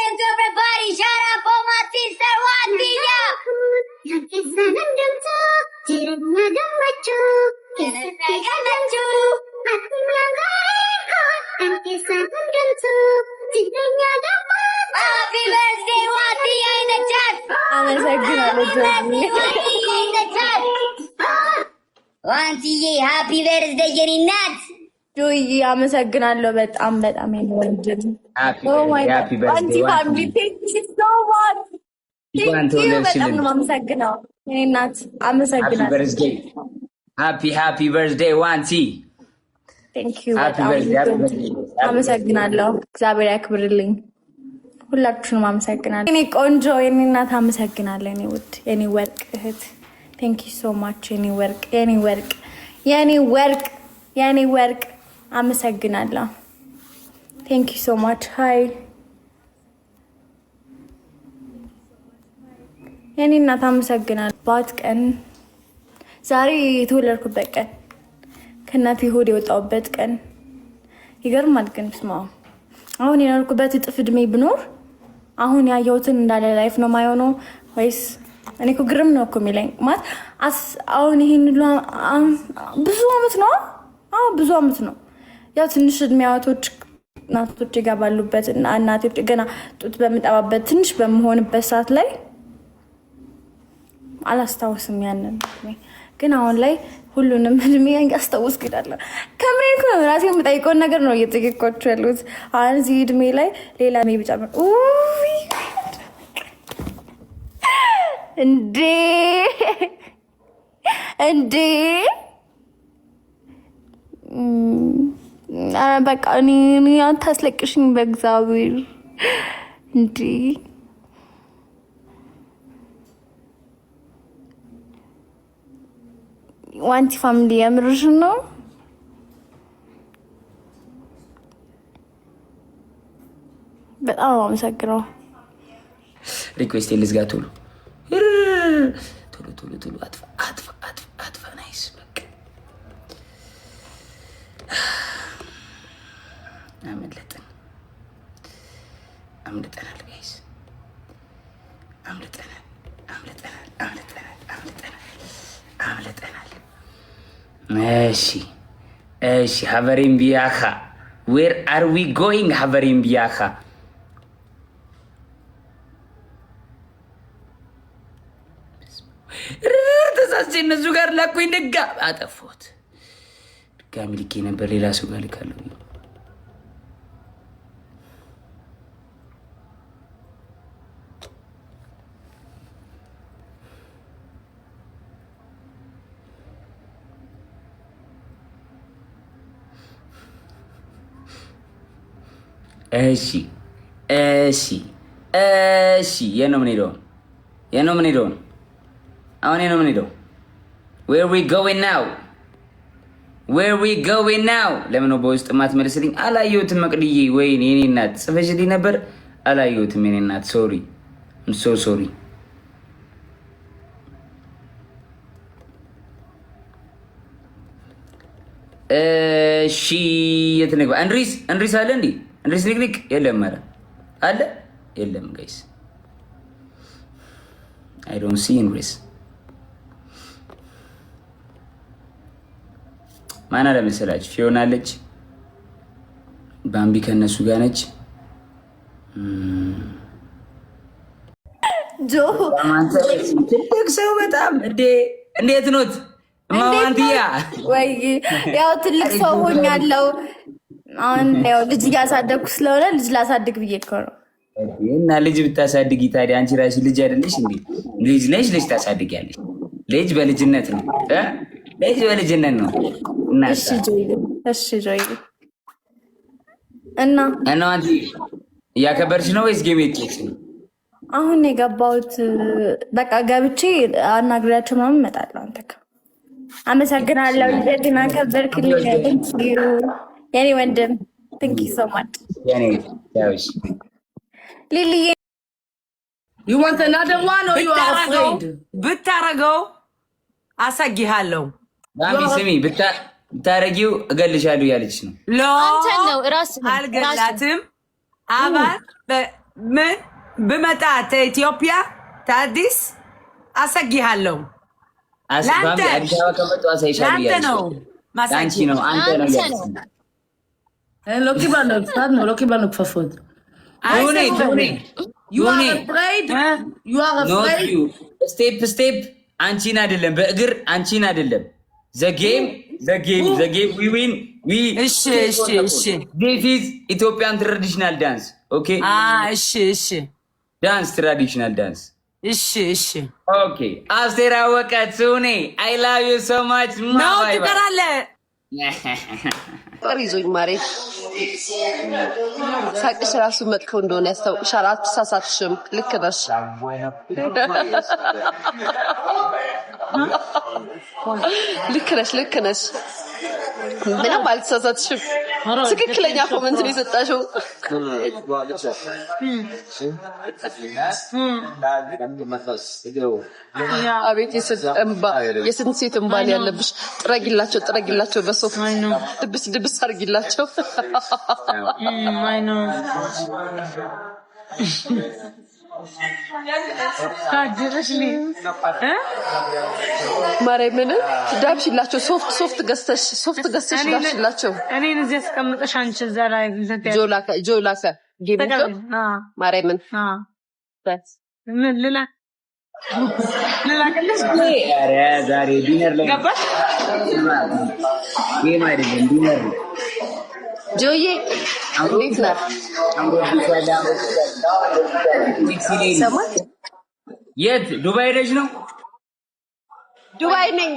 Everybody shut up for my sister Wandila. Happy birthday Wandila in the chat. Wandila, happy birthday Jarinat. ጆይ አመሰግናለሁ በጣም በጣም ወንድም ሃፒ በርዝዴይ ፋሚሊ ቴንክ ዩ ሶ ማች በጣም ነው የማመሰግነው የኔ እናት አመሰግናለሁ ሃፒ በርዝዴይ ዋንቲ ቴንክ ዩ አመሰግናለሁ እግዚአብሔር ያክብርልኝ ሁላችሁንም አመሰግናለሁ የኔ ቆንጆ የኔ እናት አመሰግናለሁ የኔ ውድ የኔ ወርቅ እህት ቴንክ ዩ ሶ ማች የኔ ወርቅ አመሰግናለሁ ቴንክ ዩ ሶ ማች ሃይ የኔ እናት አመሰግናለሁ ባት ቀን ዛሬ የተወለድኩበት ቀን ከእናቴ ሆድ የወጣሁበት ቀን ይገርማል ግን ስማ አሁን የኖርኩበት እጥፍ እድሜ ብኖር አሁን ያየሁትን እንዳለ ላይፍ ነው ማየው ወይስ እኔ እኮ ግርም ነው እኮ የሚለኝ ማለት አሁን ይሄን ብዙ አመት ነው ብዙ አመት ነው ያው ትንሽ እድሜያቶች እናቶች ጋር ባሉበት እና እናቶች ገና ጡት በመጣባበት ትንሽ በመሆንበት ሰዓት ላይ አላስታውስም ያንን ግን አሁን ላይ ሁሉንም እድሜ ያስታውስ ግዳለ ከምሬን እኮ ራሴ የምጠይቀው ነገር ነው እየጠየቅኳችሁ ያሉት አሁን እዚህ እድሜ ላይ ሌላ እድሜ ብጨምር እንዴ በቃ እኔ አታስለቅሽኝ በእግዚአብሔር እንዴ ዋንቲ ፋሚሊ የምርሽ ነው በጣም አመሰግናለሁ ሪኩዌስት ልዝጋ ቶሎ አጥፋ ናይስ አምልጠናል ጋይስ አምልጠናል እሺ ሀበሬም ቢያኻ ዌር አር ዊ ጎይንግ ሀበሬም ቢያኻ ተሳስቼ እነሱ ጋር ላኩኝ አጠፋሁት ድጋሚ ልኬ ነበር ሌላ ሰው ጋር ልካለሁ እሺ የት ነው የምንሄደው አሁን የት ነው የምንሄደው where we going now ለምን ነው በውስጥ ማትመልስልኝ አላየሁትም መቅድዬ ወይኔ የኔ እናት ጽፈሽልኝ ነበር አላየሁትም የኔ እናት ሶሪ I'm so sorry እሺ የት ነው እንድሪስ አለ እንዴ እንድሪስ ንቅንቅ የለም አለ የለም ጋይስ I don't see እንድሪስ ማን አለ መሰላችሁ ፊዮና አለች ባምቢ ከነሱ ጋር ነች ጆ ትልቅ ሰው በጣም እንዴት ኖት ማማንቲያ ወይ ያው ትልቅ ሰው ሆኛለሁ አሁን ያው ልጅ እያሳደግኩ ስለሆነ ልጅ ላሳድግ ብዬ እኮ ነው እና ልጅ ብታሳድጊ ታዲያ አንቺ ራስሽ ልጅ አይደለሽ እንዴ ልጅ ነሽ ልጅ ታሳድጊያለሽ ልጅ በልጅነት ነው ልጅ በልጅነት ነው እና እሺ ጆይ እና አንቺ ያከበርሽ ነው ወይስ ጌም እየተጫወትሽ ነው አሁን የገባሁት በቃ ገብቼ አናግሪያቸው ምናምን እመጣለሁ አንተ አመሰግናለሁ ለዲና ከበርክልኝ የኔ ወንድም thank you so much የኔ ያውሽ ሊሊ You want another one or you are afraid? ብታረገው አሳጊሃለሁ ማሚ ስሚ ብታረጊው እገልሻለሁ ያለች ነው አንተ ነው ራስ አልገላትም አባል ምን በመጣ ኢትዮጵያ ታዲስ አሳጊሃለሁ አስባም አዲስ አበባ ከመጣ አሳይሻለሁ ያለች ነው አንቺ ነው አንተ ነው ያለች ሎኪ ባለው ታድ ነው ሎኪ ባለው ከፈት You are afraid? You are afraid? Not you. Step. አንቺን አይደለም በእግር አንቺን አይደለም. The game. We win. እሺ This is Ethiopian traditional dance. Okay? እሺ Dance traditional dance. እሺ Okay. አስቴር አወቀ ሱኔ I love you so much. ነው ትቀራለህ ይዞኝ ማሬ ሳቅሽ ራሱ መጥፎ እንደሆነ ያስታውቅሻል። አትሳሳትሽም። ልክ ነሽ። ልክ ነሽ። ምንም አልተሳሳትሽም። ትክክለኛ ኮመንት ነው የሰጣሽው። አቤት የስንት ሴት እንባ ነው ያለብሽ። ጥረጊላቸው በሶፍ ድብስ አድርጊላቸው። ማርያምን ዳብሽላቸው። ሶፍት ገዝተሽ ዳብሽላቸው። እኔን እዚህ አስቀምጠሽ አንቺ እዛ ላይ ጆላከ ጌምቶ ማርያምን ምን ልላክልሽ? ኧረ ዛሬ ዲነር ላይ ገባሽ? ጌም አይደለም ዲነር ነው። ጆዬ እንዴት ነህ? የት ዱባይ ሄደሽ ነው? ዱባይ ነኝ።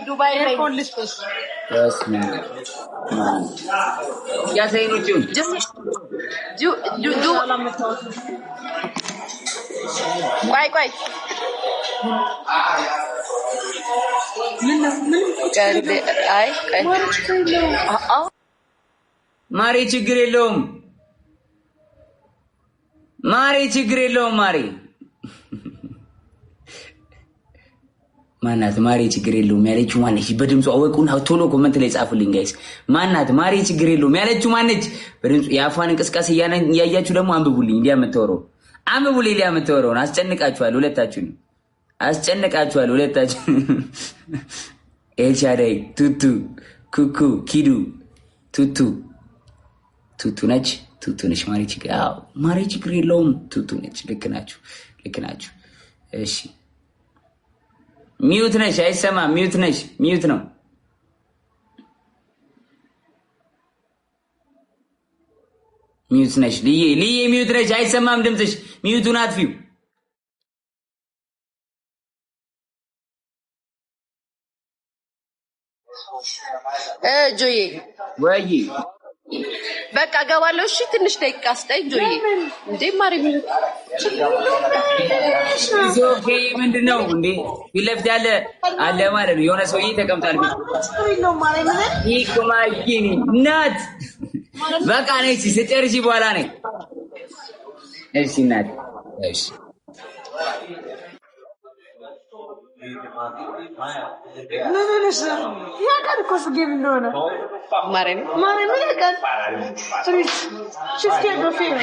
ያሳይኖቹን ቆይ ማሬ ችግር የለውም ማሬ ማናት ማሬ ችግር የለውም ያለችው ማነች? በድምጿ አወቁና ቶሎ ኮመንት ላይ ጻፉልኝ ጋይስ። ማናት ማሬ ችግር የለውም ያለችው ማነች? በድምጿ የአፏን እንቅስቃሴ ያያችሁ ደግሞ አንብቡልኝ። ሊያመተወረውን አስጨንቃችኋል ሁለታችሁ ኤልሻዳይ ቱቱ ኩኩ ኪዱ ቱቱ ነች ማሬ ችግር የለውም ቱቱ ነች። ልክ ናችሁ። እሺ ሚዩት ነሽ አይሰማም። ሚዩት ነው። ሚዩት ነሽ ልዬ ሚዩት ነሽ አይሰማም ድምፅሽ። ሚዩቱን አጥፊው። ጆዬ ወይ በቃ ገባለሁ። እሺ ትንሽ ደቂቃ ስጠኝ ጆዬ። እንዴ ማሪ ሶፊ ምንድነው እንዴ? ፊት ለፊት አለ ማለት ነው። የሆነ ሰውዬ ተቀምጧል። ይቁማይኒ ናት በቃ ነይ ስጨርሺ በኋላ ነይ። እሺ ናት እሺ She's scared of fear.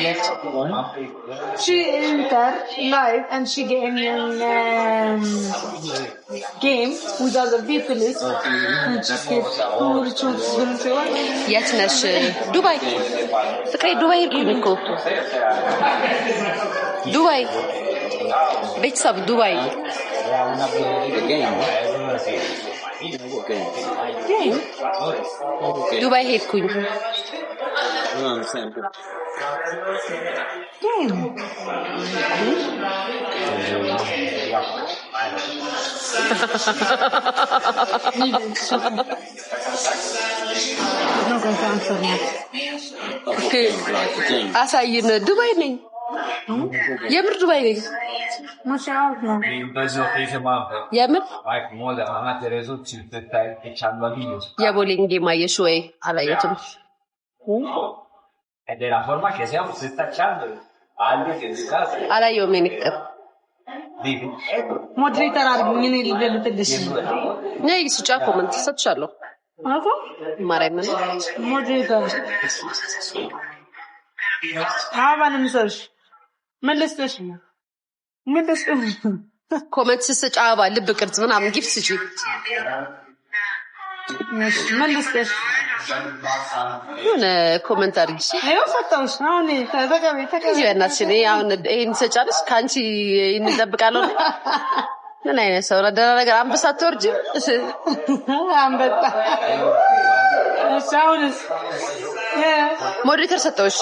She entered live and she gave me a game with other people and she said, የት ነሽ? ዱባይ ፍቅሬ ዱባይ ሄድኩኝ እኮ ዱባይ ቤተሰብ ዱባይ ዱባይ ሄድኩኝ። አሳይን። ዱባይ ነኝ። የምር ዱባይ ነኝ። የምር የቦሌን ጌም አየሽ ወይ? አላየሁትም። አላየሁም። የኔ ፍቅር ሞዴሬተር አድርጉኝ እኔ ልደልትልሽ ነይ ስጫ ኮመንት ሰጥቻለሁ አቆ ማርያምን ሞዴሬተር አባንም ሰሽ መለስተሽ ኮመንት ስጫ አባ ልብ ቅርጽ ምናምን ጊፍት ስጪ መለስተሽ የሆነ ኮመንት አድርጊ አይው ፈጣውሽ አሁን ተቀበይ ይበናሽ እኔ አሁን ይሄን ሰጫለሽ ካንቺ እንጠብቃለሁ ምን አይነት ሰው ረዳ ነገር አንበሳ ተወርጂ አንበጣ ሳውንስ ሞዴሬተር ሰጠውሽ